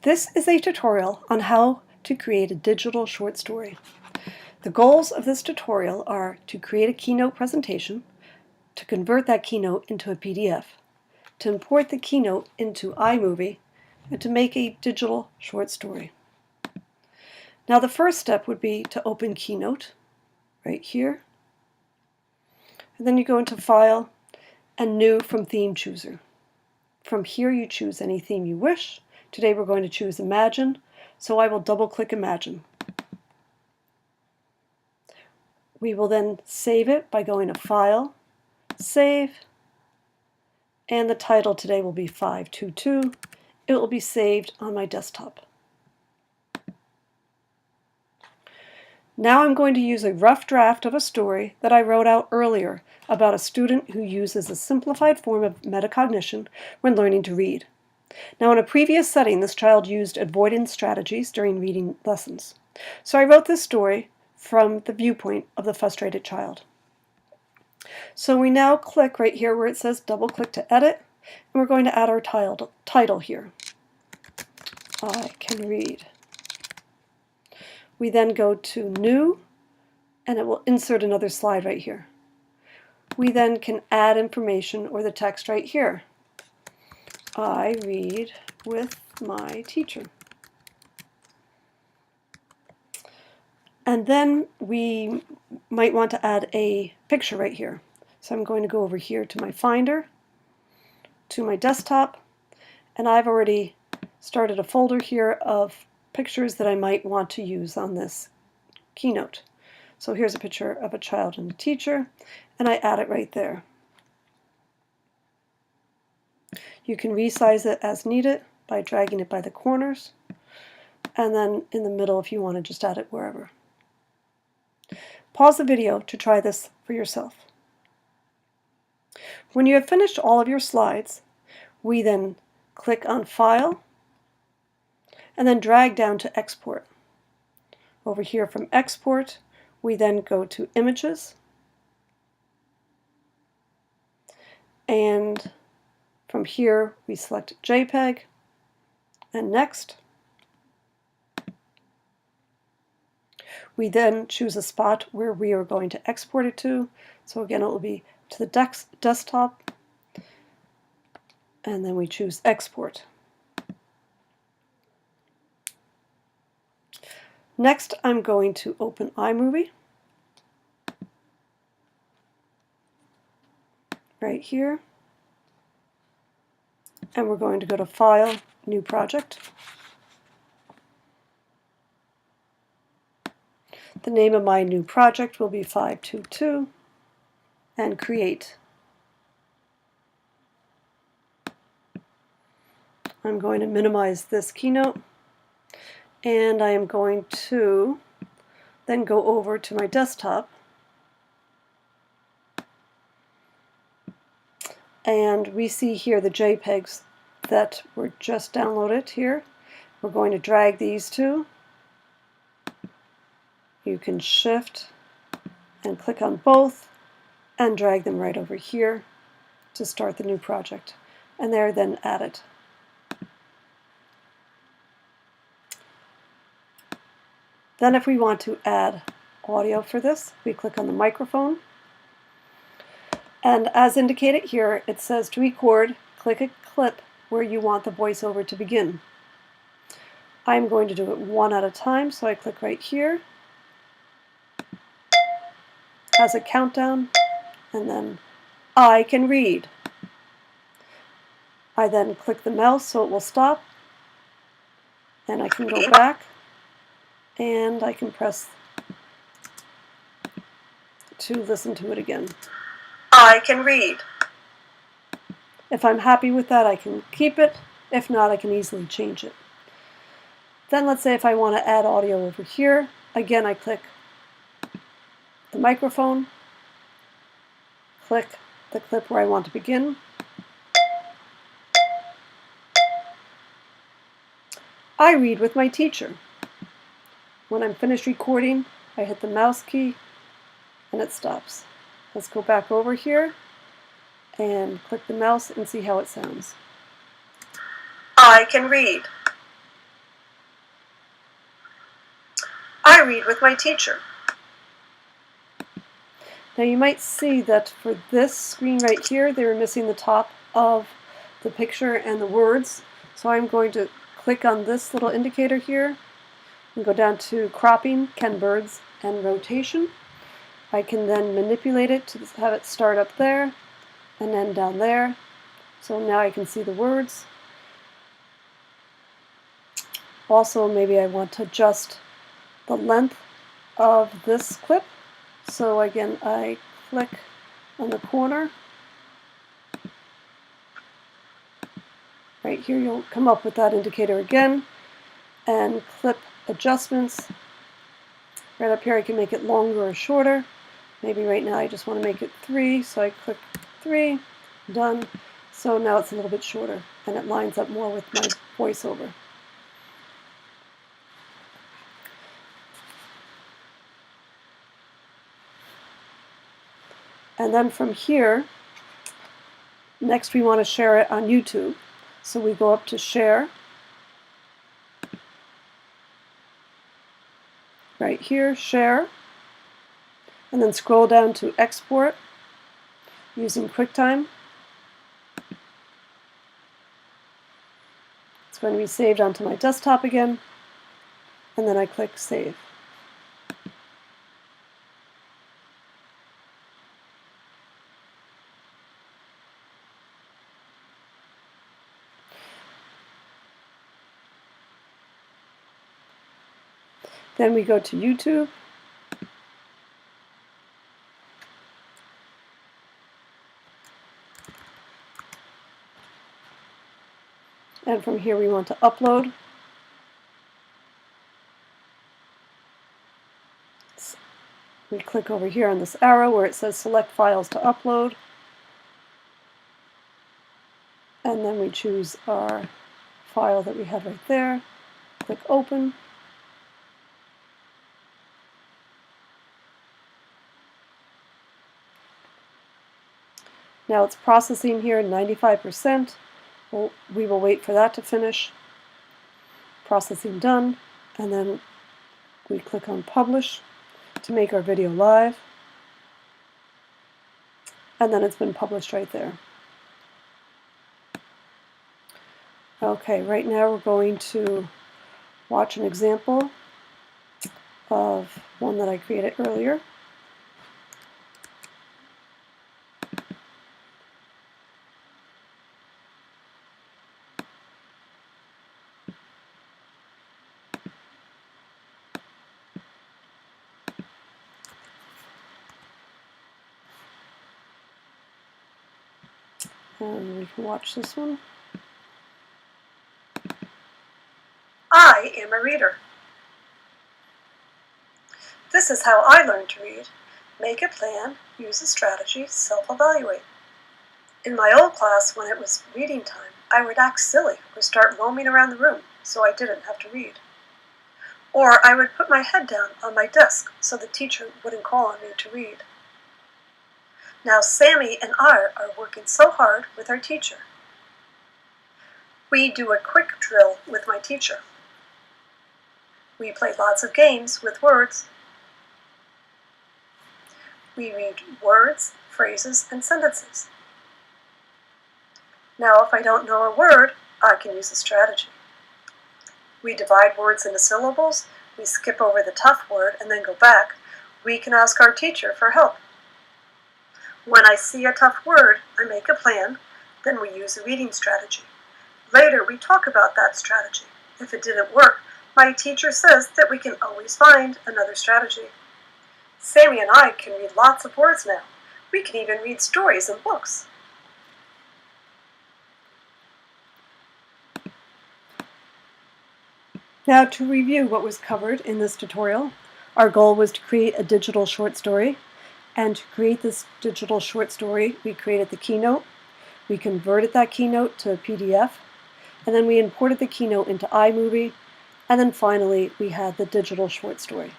This is a tutorial on how to create a digital short story. The goals of this tutorial are to create a Keynote presentation, to convert that Keynote into a PDF, to import the Keynote into iMovie, and to make a digital short story. Now the first step would be to open Keynote right here, and then you go into File and New from Theme Chooser. From here you choose any theme you wish. Today we're going to choose Imagine, so I will double-click Imagine. We will then save it by going to File, Save, and the title today will be 522. It will be saved on my desktop. Now I'm going to use a rough draft of a story that I wrote out earlier about a student who uses a simplified form of metacognition when learning to read. Now in a previous setting, this child used avoidance strategies during reading lessons. So I wrote this story from the viewpoint of the frustrated child. So we now click right here where it says double click to edit, and we're going to add our title here. I can read. We then go to New, and it will insert another slide right here. We then can add information or the text right here. I read with my teacher. And then we might want to add a picture right here. So I'm going to go over here to my Finder, to my desktop, and I've already started a folder here of pictures that I might want to use on this Keynote. So here's a picture of a child and a teacher, and I add it right there. You can resize it as needed by dragging it by the corners, and then in the middle if you want to just add it wherever. Pause the video to try this for yourself. When you have finished all of your slides, we then click on File, and then drag down to Export. Over here from Export, we then go to Images, and from here we select JPEG, and Next. We then choose a spot where we are going to export it to. So again, it will be to the desktop, and then we choose Export. Next, I'm going to open iMovie right here, and we're going to go to File, New Project. The name of my new project will be 522, and Create. I'm going to minimize this Keynote, and I am going to then go over to my desktop and we see here the JPEGs that were just downloaded here. We're going to drag these two. You can shift and click on both and drag them right over here to start the new project, and they're then added. Then if we want to add audio for this, we click on the microphone, and as indicated here, it says to record, click a clip where you want the voiceover to begin. I'm going to do it one at a time, so I click right here, has a countdown, and then I can read. I then click the mouse so it will stop, and I can go back, and I can press to listen to it again. I can read. If I'm happy with that, I can keep it. If not, I can easily change it. Then let's say if I want to add audio over here, again I click the microphone, click the clip where I want to begin. I read with my teacher. When I'm finished recording, I hit the mouse key and it stops. Let's go back over here and click the mouse and see how it sounds. I can read. I read with my teacher. Now you might see that for this screen right here, they were missing the top of the picture and the words. So I'm going to click on this little indicator here and go down to cropping, Ken Birds, and rotation. I can then manipulate it to have it start up there and end down there. So now I can see the words. Also, maybe I want to adjust the length of this clip. So again, I click on the corner. Right here, you'll come up with that indicator again, and clip adjustments. Right up here, I can make it longer or shorter. Maybe right now I just want to make it 3, so I click 3, done. So now it's a little bit shorter, and it lines up more with my voiceover. And then from here, next we want to share it on YouTube. So we go up to Share. Right here, Share. And then scroll down to Export using QuickTime. It's going to be saved onto my desktop again. And then I click Save. Then we go to YouTube. And from here we want to upload. We click over here on this arrow where it says select files to upload. And then we choose our file that we have right there. Click open. Now it's processing here 95%. We will wait for that to finish. Processing done. And then we click on publish to make our video live. And then it's been published right there. Okay, right now we're going to watch an example of one that I created earlier. And we can watch this one. I am a reader. This is how I learned to read. Make a plan, use a strategy, self-evaluate. In my old class, when it was reading time, I would act silly or start roaming around the room so I didn't have to read. Or I would put my head down on my desk so the teacher wouldn't call on me to read. Now Sammy and I are working so hard with our teacher. We do a quick drill with my teacher. We play lots of games with words. We read words, phrases, and sentences. Now if I don't know a word, I can use a strategy. We divide words into syllables, we skip over the tough word and then go back. We can ask our teacher for help. When I see a tough word, I make a plan, then we use a reading strategy. Later we talk about that strategy. If it didn't work, my teacher says that we can always find another strategy. Sammy and I can read lots of words now. We can even read stories and books. Now to review what was covered in this tutorial, our goal was to create a digital short story. And to create this digital short story, we created the keynote. We converted that keynote to a PDF. And then we imported the keynote into iMovie. And then finally, we had the digital short story.